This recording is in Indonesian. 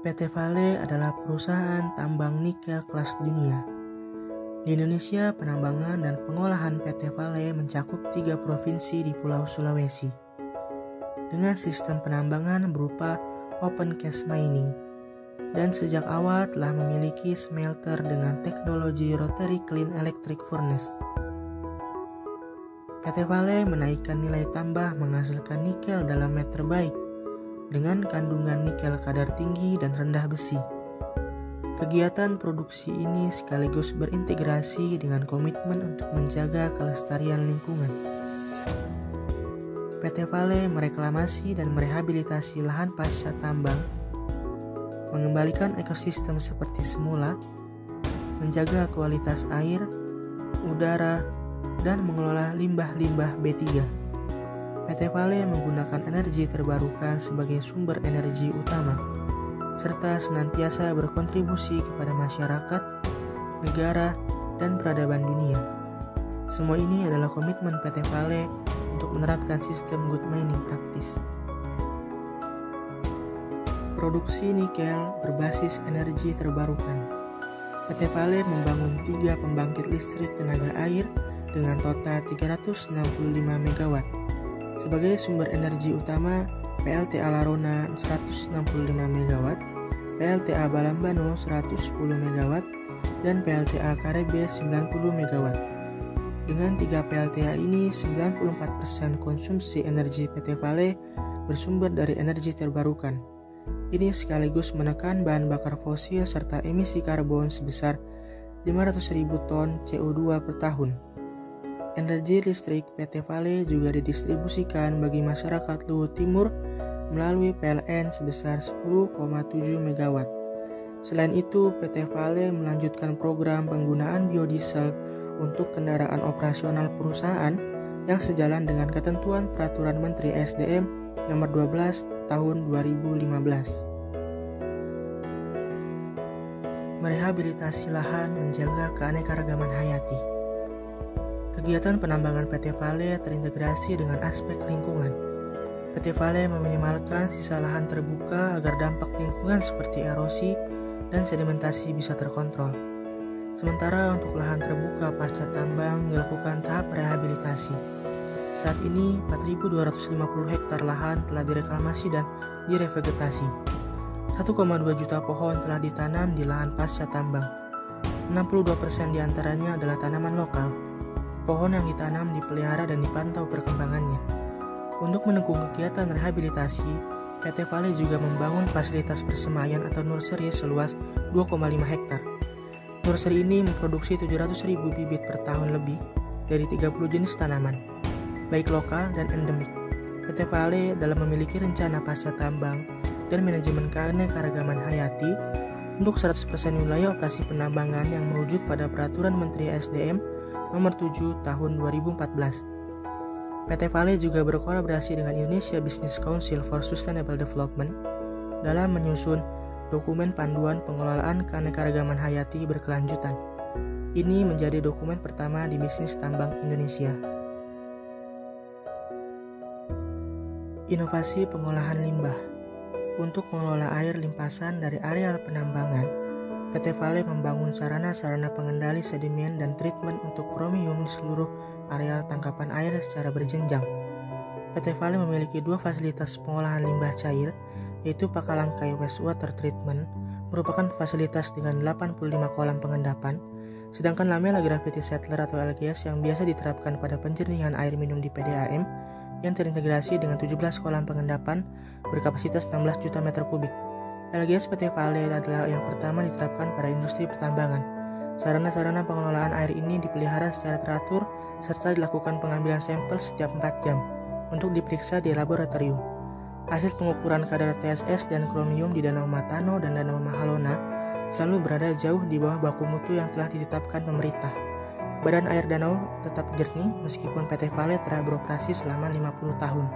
PT Vale adalah perusahaan tambang nikel kelas dunia. Di Indonesia, penambangan dan pengolahan PT Vale mencakup 3 provinsi di Pulau Sulawesi. Dengan sistem penambangan berupa open cast mining, dan sejak awal telah memiliki smelter dengan teknologi rotary clean electric furnace. PT Vale menaikkan nilai tambah menghasilkan nikel dalam meter baik dengan kandungan nikel kadar tinggi dan rendah besi. Kegiatan produksi ini sekaligus berintegrasi dengan komitmen untuk menjaga kelestarian lingkungan. PT Vale mereklamasi dan merehabilitasi lahan pasca tambang, mengembalikan ekosistem seperti semula, menjaga kualitas air, udara, dan mengelola limbah-limbah B3. PT Vale menggunakan energi terbarukan sebagai sumber energi utama, serta senantiasa berkontribusi kepada masyarakat, negara, dan peradaban dunia. Semua ini adalah komitmen PT Vale untuk menerapkan sistem good mining practice. Produksi nikel berbasis energi terbarukan. PT Vale membangun 3 pembangkit listrik tenaga air dengan total 365 MW. Sebagai sumber energi utama, PLTA Larona 165 MW, PLTA Balambano 110 MW, dan PLTA Karebe 90 MW. Dengan 3 PLTA ini, 94% konsumsi energi PT Vale bersumber dari energi terbarukan. Ini sekaligus menekan bahan bakar fosil serta emisi karbon sebesar 500.000 ton CO2 per tahun. Energi listrik PT Vale juga didistribusikan bagi masyarakat Luhut Timur melalui PLN sebesar 10,7 MW. Selain itu, PT Vale melanjutkan program penggunaan biodiesel untuk kendaraan operasional perusahaan yang sejalan dengan ketentuan Peraturan Menteri SDM Nomor 12 Tahun 2015. Merehabilitasi lahan menjaga keanekaragaman hayati. Kegiatan penambangan PT Vale terintegrasi dengan aspek lingkungan. PT Vale meminimalkan sisa lahan terbuka agar dampak lingkungan seperti erosi dan sedimentasi bisa terkontrol. Sementara untuk lahan terbuka pasca tambang dilakukan tahap rehabilitasi. Saat ini 4.250 hektar lahan telah direklamasi dan direvegetasi. 1,2 juta pohon telah ditanam di lahan pasca tambang. 62% diantaranya adalah tanaman lokal. Pohon yang ditanam dipelihara dan dipantau perkembangannya. Untuk mendukung kegiatan rehabilitasi, PT Vale juga membangun fasilitas persemaian atau nursery seluas 2,5 hektar. Nursery ini memproduksi 700.000 bibit per tahun lebih dari 30 jenis tanaman, baik lokal dan endemik. PT Vale dalam memiliki rencana pasca tambang dan manajemen keanekaragaman hayati untuk 100% wilayah operasi penambangan yang merujuk pada Peraturan Menteri SDM Nomor 7 Tahun 2014. PT Vale juga berkolaborasi dengan Indonesia Business Council for Sustainable Development dalam menyusun dokumen panduan pengelolaan keanekaragaman hayati berkelanjutan. Ini menjadi dokumen pertama di bisnis tambang Indonesia. Inovasi pengolahan limbah. Untuk mengelola air limpasan dari areal penambangan, PT Vale membangun sarana-sarana pengendali sedimen dan treatment untuk kromium di seluruh areal tangkapan air secara berjenjang. PT Vale memiliki 2 fasilitas pengolahan limbah cair, yaitu Pakalangkai Wastewater Treatment, merupakan fasilitas dengan 85 kolam pengendapan, sedangkan Lamela Gravity Settler atau LGS yang biasa diterapkan pada penjernihan air minum di PDAM yang terintegrasi dengan 17 kolam pengendapan berkapasitas 16 juta meter kubik. LGS PT Vale adalah yang pertama diterapkan pada industri pertambangan. Sarana-sarana pengelolaan air ini dipelihara secara teratur serta dilakukan pengambilan sampel setiap 4 jam untuk diperiksa di laboratorium. Hasil pengukuran kadar TSS dan kromium di Danau Matano dan Danau Mahalona selalu berada jauh di bawah baku mutu yang telah ditetapkan pemerintah. Badan air danau tetap jernih meskipun PT Vale telah beroperasi selama 50 tahun.